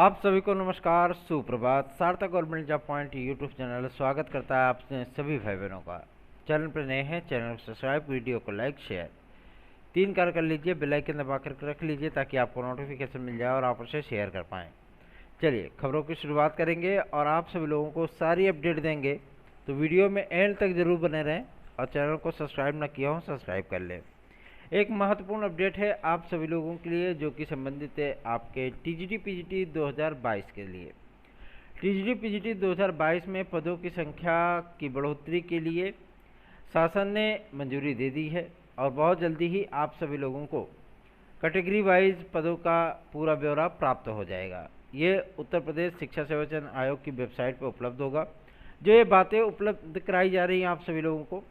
आप सभी को नमस्कार, सुप्रभात। सार्थक government job point YouTube channel स्वागत करता है आपने सभी भाई बहनों का। चैनल पर नए हैं, चैनल को सब्सक्राइब, वीडियो को लाइक शेयर 3 कार्य कर लीजिए। बेल आइकन दबा कर रख लीजिए ताकि आपको नोटिफिकेशन मिल जाए और आप उसे शेयर कर पाएँ। चलिए खबरों की शुरुआत करेंगे और आप सभी लोगों को सारी अपडेट देंगे, तो वीडियो में एंड तक जरूर बने रहें और चैनल को सब्सक्राइब न किया हो सब्सक्राइब कर लें। एक महत्वपूर्ण अपडेट है आप सभी लोगों के लिए जो कि संबंधित है आपके टीजीटी पीजीटी 2022 के लिए। टीजीटी पीजीटी 2022 में पदों की संख्या की बढ़ोतरी के लिए शासन ने मंजूरी दे दी है और बहुत जल्दी ही आप सभी लोगों को कैटेगरी वाइज पदों का पूरा ब्यौरा प्राप्त हो जाएगा। ये उत्तर प्रदेश शिक्षा सेवाचयन आयोग की वेबसाइट पर उपलब्ध होगा। जो ये बातें उपलब्ध कराई जा रही हैं आप सभी लोगों को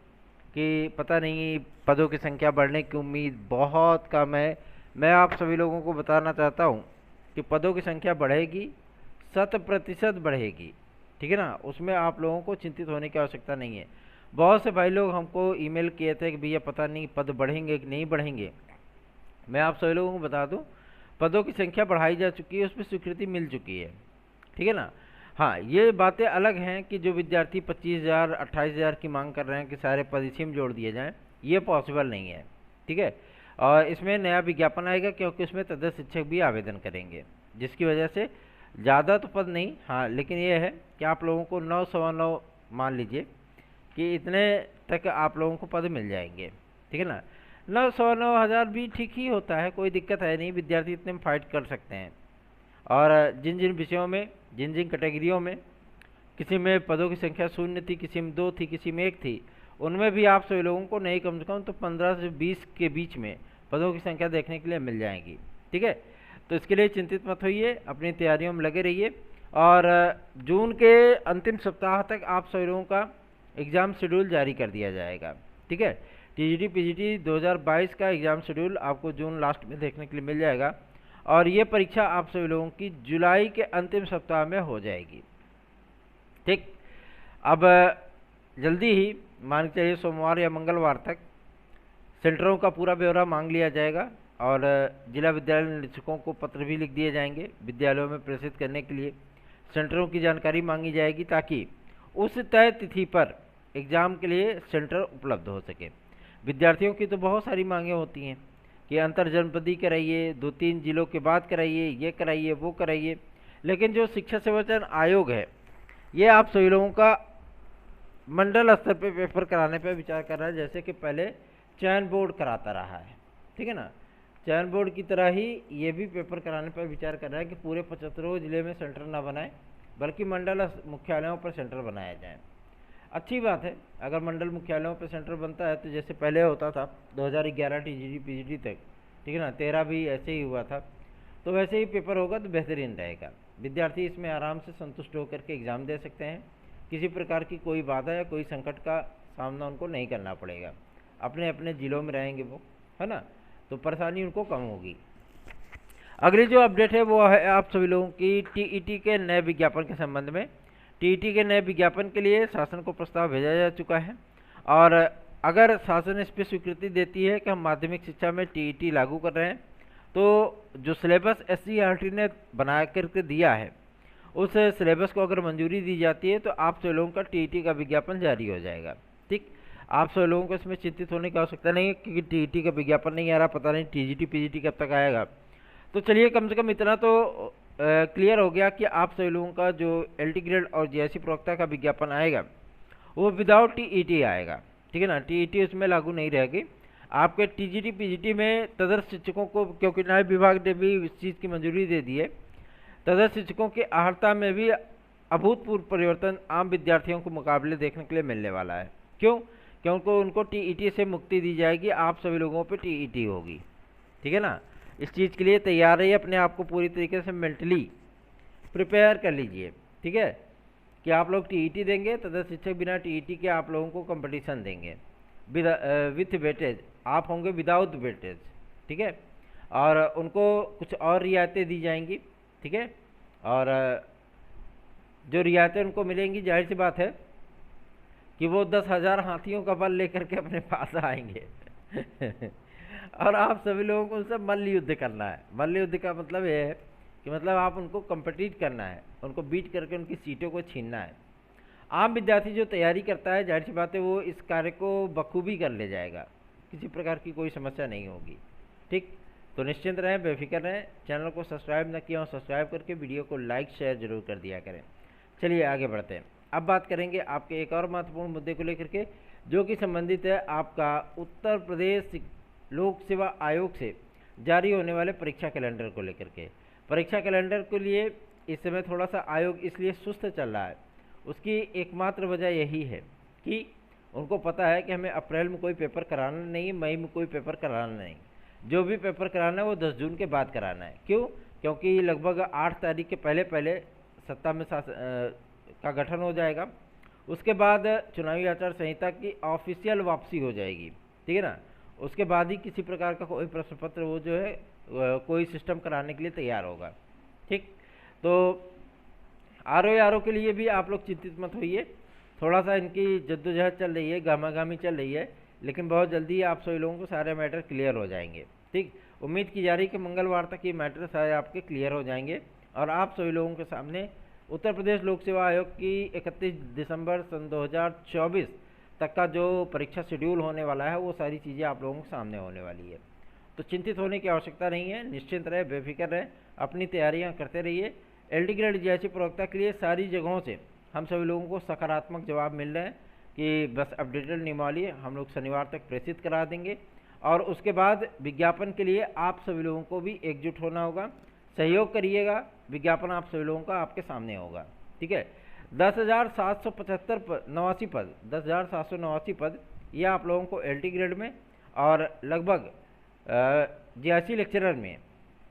कि पता नहीं पदों की संख्या बढ़ने की उम्मीद बहुत कम है, मैं आप सभी लोगों को बताना चाहता हूं कि पदों की संख्या बढ़ेगी, 100% बढ़ेगी। ठीक है ना, उसमें आप लोगों को चिंतित होने की आवश्यकता नहीं है। बहुत से भाई लोग हमको ईमेल किए थे कि भैया पता नहीं पद बढ़ेंगे कि नहीं बढ़ेंगे। मैं आप सभी लोगों को बता दूं, पदों की संख्या बढ़ाई जा चुकी है, उसमें स्वीकृति मिल चुकी है। ठीक है ना। हाँ, ये बातें अलग हैं कि जो विद्यार्थी 25,000 28,000 की मांग कर रहे हैं कि सारे पद इसी में जोड़ दिए जाएं, ये पॉसिबल नहीं है। ठीक है, और इसमें नया विज्ञापन आएगा क्योंकि इसमें तदर्थ शिक्षक भी आवेदन करेंगे, जिसकी वजह से ज़्यादा तो पद नहीं, हाँ लेकिन ये है कि आप लोगों को 9 सवा 9 मान लीजिए कि इतने तक आप लोगों को पद मिल जाएंगे। ठीक है ना, 9 सवा 9 हज़ार भी ठीक ही होता है, कोई दिक्कत है नहीं, विद्यार्थी इतने में फाइट कर सकते हैं। और जिन जिन विषयों में, जिन जिन कैटेगरियों में किसी में पदों की संख्या 0 थी, किसी में 2 थी, किसी में 1 थी, उनमें भी आप सभी लोगों को नहीं कम से कम तो 15 से 20 के बीच में पदों की संख्या देखने के लिए मिल जाएगी। ठीक है, तो इसके लिए चिंतित मत होइए, अपनी तैयारियों में लगे रहिए और जून के अंतिम सप्ताह तक आप सभी लोगों का एग्ज़ाम शेड्यूल जारी कर दिया जाएगा। ठीक है, टीजीटी पीजीटी 2022 का एग्ज़ाम शेड्यूल आपको जून लास्ट में देखने के लिए मिल जाएगा और ये परीक्षा आप सभी लोगों की जुलाई के अंतिम सप्ताह में हो जाएगी। ठीक, अब जल्दी ही मान के चलिए सोमवार या मंगलवार तक सेंटरों का पूरा ब्यौरा मांग लिया जाएगा और जिला विद्यालय निरीक्षकों को पत्र भी लिख दिए जाएंगे विद्यालयों में प्रेषित करने के लिए। सेंटरों की जानकारी मांगी जाएगी ताकि उस तय तिथि पर एग्ज़ाम के लिए सेंटर उपलब्ध हो सके। विद्यार्थियों की तो बहुत सारी मांगें होती हैं कि अंतर जनपदी कराइए, 2-3 जिलों के बाद कराइए, ये कराइए, वो कराइए, लेकिन जो शिक्षा सेवाचयन आयोग है ये आप सभी लोगों का मंडल स्तर पे पेपर कराने पे विचार कर रहा है, जैसे कि पहले चयन बोर्ड कराता रहा है। ठीक है ना, चयन बोर्ड की तरह ही ये भी पेपर कराने पर विचार कर रहा है कि पूरे 75 जिले में सेंटर ना बनाए बल्कि मंडल मुख्यालयों पर सेंटर बनाया जाए। अच्छी बात है, अगर मंडल मुख्यालयों पर सेंटर बनता है तो जैसे पहले होता था 2011 टीजीटी पीजीटी तक, ठीक है ना, 13 भी ऐसे ही हुआ था, तो वैसे ही पेपर होगा तो बेहतरीन रहेगा। विद्यार्थी इसमें आराम से संतुष्ट होकर के एग्ज़ाम दे सकते हैं, किसी प्रकार की कोई बाधा या कोई संकट का सामना उनको नहीं करना पड़ेगा, अपने अपने ज़िलों में रहेंगे वो, है ना, तो परेशानी उनको कम होगी। अगली जो अपडेट है वो है आप सभी लोगों की टीईटी के नए विज्ञापन के संबंध में। टीईटी के नए विज्ञापन के लिए शासन को प्रस्ताव भेजा जा चुका है और अगर शासन इस पर स्वीकृति देती है कि हम माध्यमिक शिक्षा में टीईटी लागू कर रहे हैं, तो जो सिलेबस एससीईआरटी ने बना करके दिया है उस सिलेबस को अगर मंजूरी दी जाती है तो आप सभी लोगों का टीईटी का विज्ञापन जारी हो जाएगा। ठीक, आप सभी लोगों को इसमें चिंतित होने की आवश्यकता नहीं है क्योंकि टीईटी का विज्ञापन नहीं आ रहा, पता नहीं टीजीटी पीजीटी कब तक आएगा। तो चलिए कम से कम इतना तो क्लियर हो गया कि आप सभी लोगों का जो एलटी ग्रेड और जेएससी प्रवक्ता का विज्ञापन आएगा वो विदाउट टीईटी आएगा। ठीक है ना, टीईटी उसमें लागू नहीं रहेगी। आपके टीजीटी पीजीटी में तदर्थ शिक्षकों को, क्योंकि न्याय विभाग ने भी इस चीज़ की मंजूरी दे दी है, तदर्थ शिक्षकों की अहर्ता में भी अभूतपूर्व परिवर्तन आम विद्यार्थियों के मुकाबले देखने के लिए मिलने वाला है। क्यों? क्योंकि उनको टीईटी से मुक्ति दी जाएगी, आप सभी लोगों पर टीईटी होगी। ठीक है ना, इस चीज़ के लिए तैयार रहिए, अपने आप को पूरी तरीके से मेंटली प्रिपेयर कर लीजिए। ठीक है, कि आप लोग टीईटी देंगे, तदर्थ शिक्षक बिना टीईटी के आप लोगों को कंपटीशन देंगे विथ वेटेज, आप होंगे विदाउट वेटेज। ठीक है, और उनको कुछ और रियायतें दी जाएंगी। ठीक है, और जो रियायतें उनको मिलेंगी जाहिर सी बात है कि वो 10,000 हाथियों का बल लेकर के अपने पास आएंगे और आप सभी लोगों को उनसे मल्ल युद्ध करना है। मल्ल युद्ध का मतलब ये है कि मतलब आप उनको कम्पिटिट करना है, उनको बीट करके उनकी सीटों को छीनना है। आम विद्यार्थी जो तैयारी करता है, जाहिर सी बात है वो इस कार्य को बखूबी कर ले जाएगा, किसी प्रकार की कोई समस्या नहीं होगी। ठीक, तो निश्चिंत रहें, बेफिक्र रहें। चैनल को सब्सक्राइब न किया हो सब्सक्राइब करके वीडियो को लाइक शेयर जरूर कर दिया करें। चलिए आगे बढ़ते हैं। अब बात करेंगे आपके एक और महत्वपूर्ण मुद्दे को लेकर के, जो कि संबंधित है आपका उत्तर प्रदेश लोक सेवा आयोग से जारी होने वाले परीक्षा कैलेंडर को लेकर के। परीक्षा कैलेंडर के लिए इस समय थोड़ा सा आयोग इसलिए सुस्त चल रहा है, उसकी एकमात्र वजह यही है कि उनको पता है कि हमें अप्रैल में कोई पेपर कराना नहीं, मई में कोई पेपर कराना नहीं, जो भी पेपर कराना है वो 10 जून के बाद कराना है। क्यों? क्योंकि लगभग 8 तारीख के पहले पहले सत्ता में का गठन हो जाएगा, उसके बाद चुनावी आचार संहिता की ऑफिशियल वापसी हो जाएगी, ठीक है ना। उसके बाद ही किसी प्रकार का कोई प्रश्न पत्र वो जो है कोई सिस्टम कराने के लिए तैयार होगा। ठीक, तो आरओ के लिए भी आप लोग चिंतित मत होइए, थोड़ा सा इनकी जद्दोजहद चल रही है, गामागामी चल रही है, लेकिन बहुत जल्दी आप सभी लोगों को सारे मैटर क्लियर हो जाएंगे। ठीक, उम्मीद की जा रही है कि मंगलवार तक ये मैटर सारे आपके क्लियर हो जाएंगे और आप सभी लोगों के सामने उत्तर प्रदेश लोक सेवा आयोग की 31 दिसंबर सन 2024 तक का जो परीक्षा शेड्यूल होने वाला है वो सारी चीज़ें आप लोगों के सामने होने वाली है। तो चिंतित होने की आवश्यकता नहीं है, निश्चिंत रहे, बेफिक्र रहे, अपनी तैयारियां करते रहिए। एलडी ग्रेड जीआईसी प्रवक्ता के लिए सारी जगहों से हम सभी लोगों को सकारात्मक जवाब मिल रहे हैं कि बस अपडेटेड नियमावली हम लोग शनिवार तक प्रेषित करा देंगे और उसके बाद विज्ञापन के लिए आप सभी लोगों को भी एकजुट होना होगा, सहयोग करिएगा, विज्ञापन आप सभी लोगों का आपके सामने होगा। ठीक है, 10,789 पद 10,789 पद ये आप लोगों को एलटी ग्रेड में और लगभग जीआईसी लेक्चरर में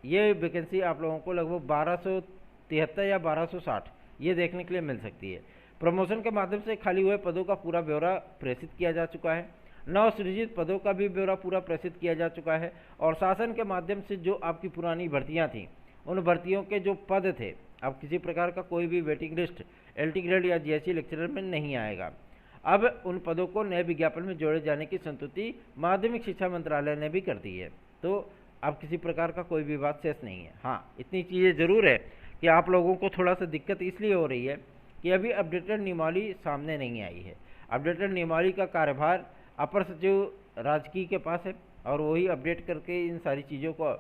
ये वैकेंसी आप लोगों को लगभग 1273 या 1260 ये देखने के लिए मिल सकती है। प्रमोशन के माध्यम से खाली हुए पदों का पूरा ब्यौरा प्रेषित किया जा चुका है, नव सृजित पदों का भी ब्यौरा पूरा प्रेषित किया जा चुका है और शासन के माध्यम से जो आपकी पुरानी भर्तियां थीं उन भर्तियों के जो पद थे, अब किसी प्रकार का कोई भी वेटिंग लिस्ट एलटी ग्रेड या जीआईसी लेक्चरर में नहीं आएगा। अब उन पदों को नए विज्ञापन में जोड़े जाने की संस्तुति माध्यमिक शिक्षा मंत्रालय ने भी कर दी है, तो अब किसी प्रकार का कोई भी बात शेष नहीं है। हाँ, इतनी चीज़ें ज़रूर है कि आप लोगों को थोड़ा सा दिक्कत इसलिए हो रही है कि अभी अपडेटेड नियमावली सामने नहीं आई है। अपडेटेड नियमावली का कार्यभार अपर सचिव राजकीय के पास है और वही अपडेट करके इन सारी चीज़ों को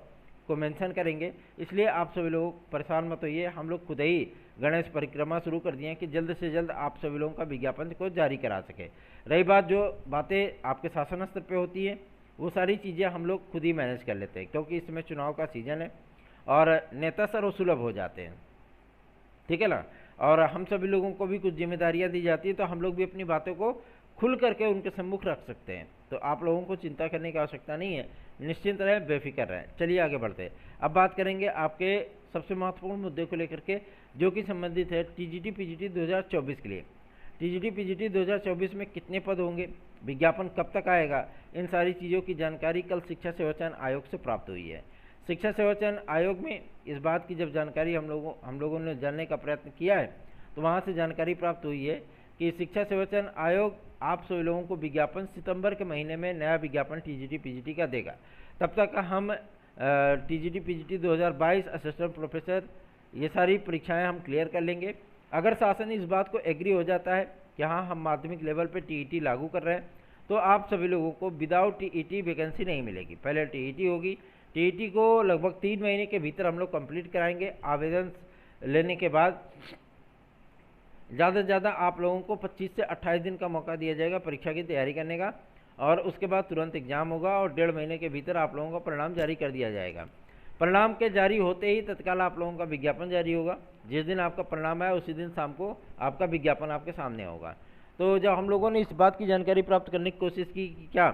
मेंशन करेंगे, इसलिए आप सभी लोग परेशान मत होइए। हम लोग खुद ही गणेश परिक्रमा शुरू कर दिए हैं कि जल्द से जल्द आप सभी लोगों का विज्ञापन को जारी करा सके। रही बात जो बातें आपके शासन स्तर पे होती है वो सारी चीज़ें हम लोग खुद ही मैनेज कर लेते हैं, क्योंकि इसमें चुनाव का सीजन है और नेता सर्वसुलभ हो जाते हैं, ठीक है ना। और हम सभी लोगों को भी कुछ जिम्मेदारियां दी जाती है, तो हम लोग भी अपनी बातों को खुल करके उनके सम्मुख रख सकते हैं। तो आप लोगों को चिंता करने की आवश्यकता नहीं है, निश्चिंत रहें, बेफिक्र रहें। चलिए आगे बढ़ते हैं। अब बात करेंगे आपके सबसे महत्वपूर्ण मुद्दे को लेकर के, जो कि संबंधित है टीजीटी पीजीटी 2024 के लिए। टीजीटी पीजीटी 2024 में कितने पद होंगे, विज्ञापन कब तक आएगा, इन सारी चीज़ों की जानकारी कल शिक्षा सेवा चयन आयोग से प्राप्त हुई है। शिक्षा सेवा चयन आयोग में इस बात की जब जानकारी हम लोगों ने जानने का प्रयत्न किया है, तो वहाँ से जानकारी प्राप्त हुई है कि शिक्षा सेवा चयन आयोग आप सभी लोगों को विज्ञापन सितंबर के महीने में नया विज्ञापन टीजीटी पीजीटी का देगा। तब तक हम टीजीटी पीजीटी 2022 असिस्टेंट प्रोफेसर ये सारी परीक्षाएं हम क्लियर कर लेंगे। अगर शासन इस बात को एग्री हो जाता है कि हाँ हम माध्यमिक लेवल पे टीईटी लागू कर रहे हैं, तो आप सभी लोगों को विदाउट टीईटी वैकेंसी नहीं मिलेगी। पहले टीईटी होगी, टीईटी को लगभग 3 महीने के भीतर हम लोग कंप्लीट कराएंगे। आवेदन लेने के बाद ज़्यादा से ज़्यादा आप लोगों को 25 से 28 दिन का मौका दिया जाएगा परीक्षा की तैयारी करने का, और उसके बाद तुरंत एग्जाम होगा और 1.5 महीने के भीतर आप लोगों का परिणाम जारी कर दिया जाएगा। परिणाम के जारी होते ही तत्काल आप लोगों का विज्ञापन जारी होगा। जिस दिन आपका परिणाम आया उसी दिन शाम को आपका विज्ञापन आपके सामने होगा। तो जब हम लोगों ने इस बात की जानकारी प्राप्त करने की कोशिश की कि क्या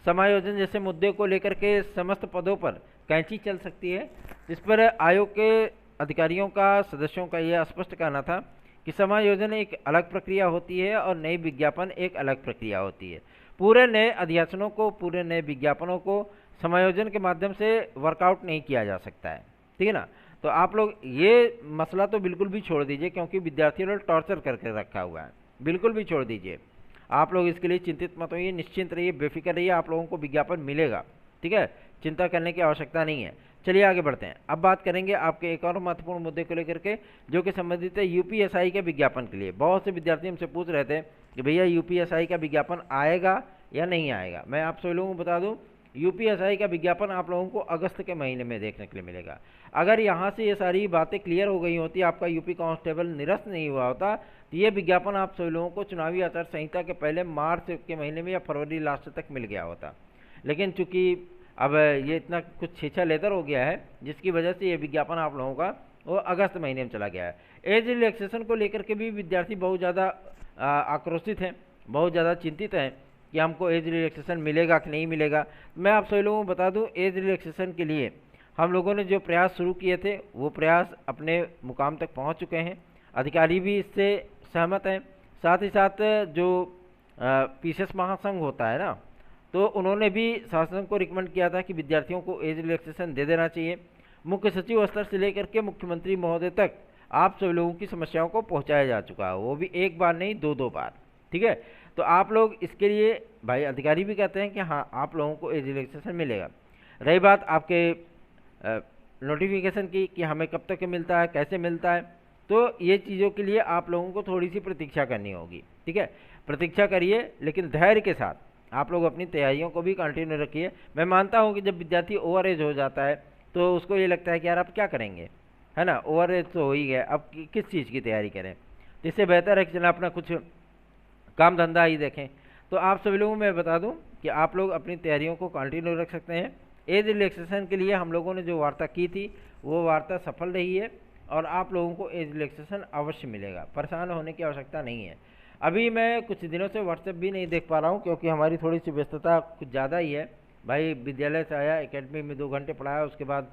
समायोजन जैसे मुद्दे को लेकर के समस्त पदों पर कैंची चल सकती है, इस पर आयोग के अधिकारियों का, सदस्यों का यह स्पष्ट कहना था कि समायोजन एक अलग प्रक्रिया होती है और नई विज्ञापन एक अलग प्रक्रिया होती है। पूरे नए अध्यासनों को, पूरे नए विज्ञापनों को समायोजन के माध्यम से वर्कआउट नहीं किया जा सकता है, ठीक है ना। तो आप लोग ये मसला तो बिल्कुल भी छोड़ दीजिए, क्योंकि विद्यार्थियों ने टॉर्चर करके रखा हुआ है, बिल्कुल भी छोड़ दीजिए। आप लोग इसके लिए चिंतित मत होइए, निश्चिंत रहिए, बेफिक्र रहिए, आप लोगों को विज्ञापन मिलेगा, ठीक है, चिंता करने की आवश्यकता नहीं है। चलिए आगे बढ़ते हैं। अब बात करेंगे आपके एक और महत्वपूर्ण मुद्दे को लेकर के, जो कि संबंधित है यूपीएसआई के विज्ञापन के लिए। बहुत से विद्यार्थी हमसे पूछ रहे थे कि भैया यूपीएसआई का विज्ञापन आएगा या नहीं आएगा। मैं आप सभी लोगों को बता दूं, यूपीएसआई का विज्ञापन आप लोगों को अगस्त के महीने में देखने के लिए मिलेगा। अगर यहाँ से ये सारी बातें क्लियर हो गई होती, आपका यूपी कांस्टेबल निरस्त नहीं हुआ होता, तो ये विज्ञापन आप सभी लोगों को चुनावी आचार संहिता के पहले मार्च के महीने में या फरवरी लास्ट तक मिल गया होता। लेकिन चूंकि अब ये इतना कुछ छेछा लेदर हो गया है, जिसकी वजह से ये विज्ञापन आप लोगों का वो अगस्त महीने में चला गया है। एज रिलैक्सेशन को लेकर के भी विद्यार्थी बहुत ज़्यादा आक्रोशित हैं, बहुत ज़्यादा चिंतित हैं कि हमको एज रिलैक्सेशन मिलेगा कि नहीं मिलेगा। मैं आप सभी लोगों को बता दूं, एज रिलैक्सेशन के लिए हम लोगों ने जो प्रयास शुरू किए थे वो प्रयास अपने मुकाम तक पहुंच चुके हैं। अधिकारी भी इससे सहमत हैं। साथ ही साथ जो पीसीएस महासंघ होता है ना, तो उन्होंने भी शासन को रिकमेंड किया था कि विद्यार्थियों को एज रिलैक्सेशन दे देना चाहिए। मुख्य सचिव स्तर से लेकर के मुख्यमंत्री महोदय तक आप सभी लोगों की समस्याओं को पहुंचाया जा चुका है, वो भी एक बार नहीं, दो बार। ठीक है, तो आप लोग इसके लिए, भाई अधिकारी भी कहते हैं कि हाँ आप लोगों को एज रिलैक्सेशन मिलेगा। रही बात आपके नोटिफिकेशन की कि हमें कब तक मिलता है, कैसे मिलता है, तो ये चीज़ों के लिए आप लोगों को थोड़ी सी प्रतीक्षा करनी होगी। ठीक है, प्रतीक्षा करिए, लेकिन धैर्य के साथ आप लोग अपनी तैयारियों को भी कंटिन्यू रखिए। मैं मानता हूँ कि जब विद्यार्थी ओवर एज हो जाता है तो उसको ये लगता है कि यार अब क्या करेंगे, है ना, ओवर एज तो हो ही गया, अब किस चीज़ की तैयारी करें। इससे बेहतर है कि चलो अपना कुछ काम धंधा ही देखें। तो आप सभी लोगों को मैं बता दूं कि आप लोग अपनी तैयारियों को कंटिन्यू रख सकते हैं। एज रिलैक्सेशन के लिए हम लोगों ने जो वार्ता की थी वो वार्ता सफल रही है और आप लोगों को एज रिलैक्सेशन अवश्य मिलेगा, परेशान होने की आवश्यकता नहीं है। अभी मैं कुछ दिनों से व्हाट्सएप भी नहीं देख पा रहा हूँ क्योंकि हमारी थोड़ी सी व्यस्तता कुछ ज़्यादा ही है। भाई विद्यालय से आया, एकेडमी में 2 घंटे पढ़ाया, उसके बाद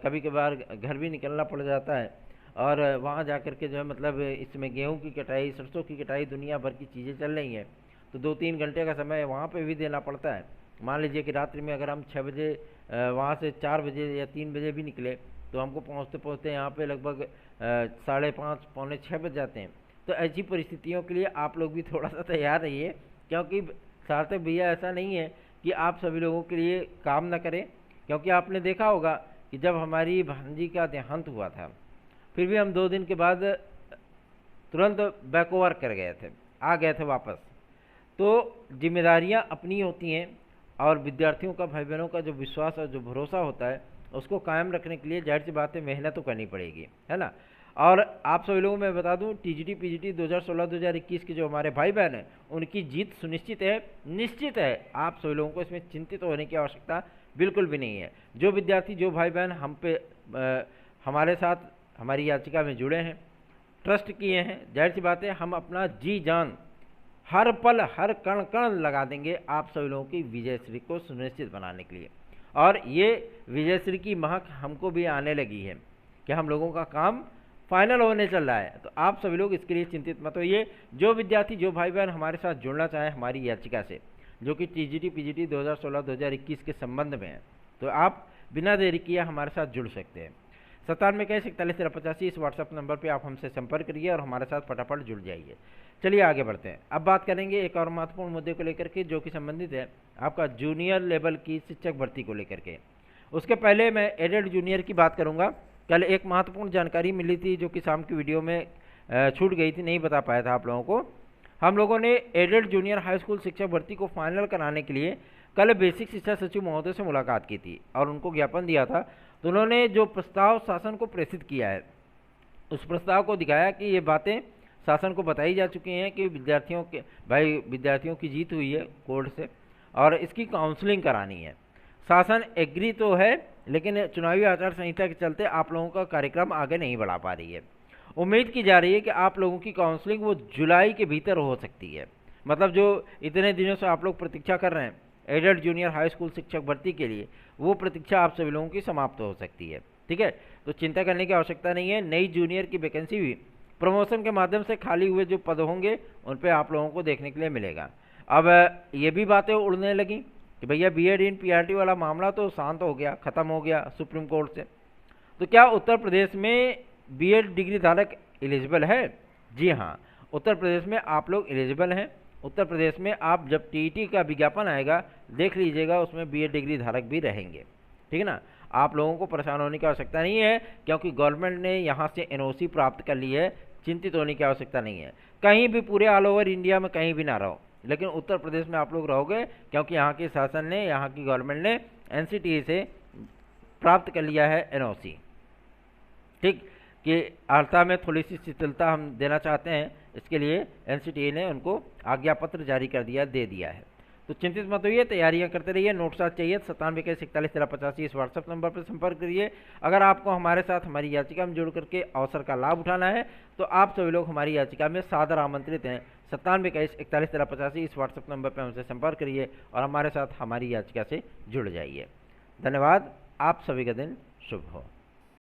कभी कभार घर भी निकलना पड़ जाता है और वहाँ जा कर के जो है मतलब इसमें गेहूं की कटाई, सरसों की कटाई, दुनिया भर की चीज़ें चल रही हैं, तो 2-3 घंटे का समय वहाँ पे भी देना पड़ता है। मान लीजिए कि रात्रि में अगर हम 6 बजे वहाँ से 4 बजे या 3 बजे भी निकले तो हमको पहुँचते पहुँचते यहाँ पे लगभग 5:30 पौने 6 बज जाते हैं। तो ऐसी परिस्थितियों के लिए आप लोग भी थोड़ा सा तैयार रहिए, क्योंकि सार्थक भैया ऐसा नहीं है कि आप सभी लोगों के लिए काम ना करें। क्योंकि आपने देखा होगा कि जब हमारी भांजी का देहांत हुआ था, फिर भी हम 2 दिन के बाद तुरंत बैक ओवर कर गए थे, आ गए थे वापस। तो जिम्मेदारियां अपनी होती हैं और विद्यार्थियों का, भाई बहनों का जो विश्वास और जो भरोसा होता है उसको कायम रखने के लिए जाहिर सी बात है मेहनत तो करनी पड़ेगी, है ना। और आप सभी लोगों को मैं बता दूं, टीजीटी पीजीटी 2016-2021 के जो हमारे भाई बहन हैं उनकी जीत सुनिश्चित है, निश्चित है। आप सभी लोगों को इसमें चिंतित होने की आवश्यकता बिल्कुल भी नहीं है। जो विद्यार्थी, जो भाई बहन हम पे हमारे साथ हमारी याचिका में जुड़े हैं, ट्रस्ट किए हैं, जाहिर सी बात है हम अपना जी जान हर पल हर कण कण लगा देंगे आप सभी लोगों की विजयश्री को सुनिश्चित बनाने के लिए। और ये विजयश्री की महक हमको भी आने लगी है कि हम लोगों का काम फाइनल होने चल रहा है। तो आप सभी लोग इसके लिए चिंतित मत होइए। जो विद्यार्थी, जो भाई बहन हमारे साथ जुड़ना चाहे हमारी याचिका से, जो कि टीजीटी पीजीटी 2016-2021 के संबंध में है, तो आप बिना देरी किए हमारे साथ जुड़ सकते हैं। 97 इस व्हाट्सएप नंबर पे आप हमसे संपर्क करिए और हमारे साथ फटाफट जुड़ जाइए। चलिए आगे बढ़ते हैं। अब बात करेंगे एक और महत्वपूर्ण मुद्दे को लेकर के, जो कि संबंधित है आपका जूनियर लेवल की शिक्षक भर्ती को लेकर के। उसके पहले मैं एडेड जूनियर की बात करूंगा। कल एक महत्वपूर्ण जानकारी मिली थी जो कि शाम की वीडियो में छूट गई थी, नहीं बता पाया था आप लोगों को। हम लोगों ने एडेड जूनियर हाई स्कूल शिक्षक भर्ती को फाइनल कराने के लिए कल बेसिक शिक्षा सचिव महोदय से मुलाकात की थी और उनको ज्ञापन दिया था। तो उन्होंने जो प्रस्ताव शासन को प्रेषित किया है, उस प्रस्ताव को दिखाया कि ये बातें शासन को बताई जा चुकी हैं कि विद्यार्थियों की जीत हुई है कोर्ट से और इसकी काउंसलिंग करानी है। शासन एग्री तो है, लेकिन चुनावी आचार संहिता के चलते आप लोगों का कार्यक्रम आगे नहीं बढ़ा पा रही है। उम्मीद की जा रही है कि आप लोगों की काउंसलिंग वो जुलाई के भीतर हो सकती है। मतलब जो इतने दिनों से आप लोग प्रतीक्षा कर रहे हैं एडेड जूनियर हाई स्कूल शिक्षक भर्ती के लिए, वो प्रतीक्षा आप सभी लोगों की समाप्त हो सकती है। ठीक है, तो चिंता करने की आवश्यकता नहीं है। नई जूनियर की वैकेंसी भी प्रमोशन के माध्यम से खाली हुए जो पद होंगे उन पर आप लोगों को देखने के लिए मिलेगा। अब ये भी बातें उड़ने लगी कि भैया बीएड इन पीआरटी वाला मामला तो शांत हो गया, खत्म हो गया सुप्रीम कोर्ट से, तो क्या उत्तर प्रदेश में बीएड डिग्री धारक एलिजिबल है? जी हाँ, उत्तर प्रदेश में आप लोग एलिजिबल हैं। उत्तर प्रदेश में आप जब टीईटी का विज्ञापन आएगा देख लीजिएगा, उसमें बीएड डिग्री धारक भी रहेंगे। ठीक है ना। आप लोगों को परेशान होने की आवश्यकता नहीं है, क्योंकि गवर्नमेंट ने यहाँ से एनओसी प्राप्त कर ली है। चिंतित होने की आवश्यकता नहीं है। कहीं भी पूरे ऑल ओवर इंडिया में कहीं भी ना रहो, लेकिन उत्तर प्रदेश में आप लोग रहोगे, क्योंकि यहाँ के शासन ने, यहाँ की गवर्नमेंट ने एनसीटीए से प्राप्त कर लिया है एनओसी। ठीक, कि वार्ता में थोड़ी सी शिथिलता हम देना चाहते हैं, इसके लिए एनसीटीए ने उनको आज्ञा पत्र जारी कर दिया, दे दिया है। तो चिंतित मत होइए, तैयारियां करते रहिए। नोट्स आज चाहिए 9721411385 इस व्हाट्सएप नंबर पर संपर्क करिए। अगर आपको हमारे साथ हमारी याचिका में जुड़ करके अवसर का लाभ उठाना है तो आप सभी लोग हमारी याचिका में सादर आमंत्रित हैं। 9721411385 इस व्हाट्सएप नंबर पर हमसे संपर्क करिए और हमारे साथ हमारी याचिका से जुड़ जाइए। धन्यवाद। आप सभी का दिन शुभ हो।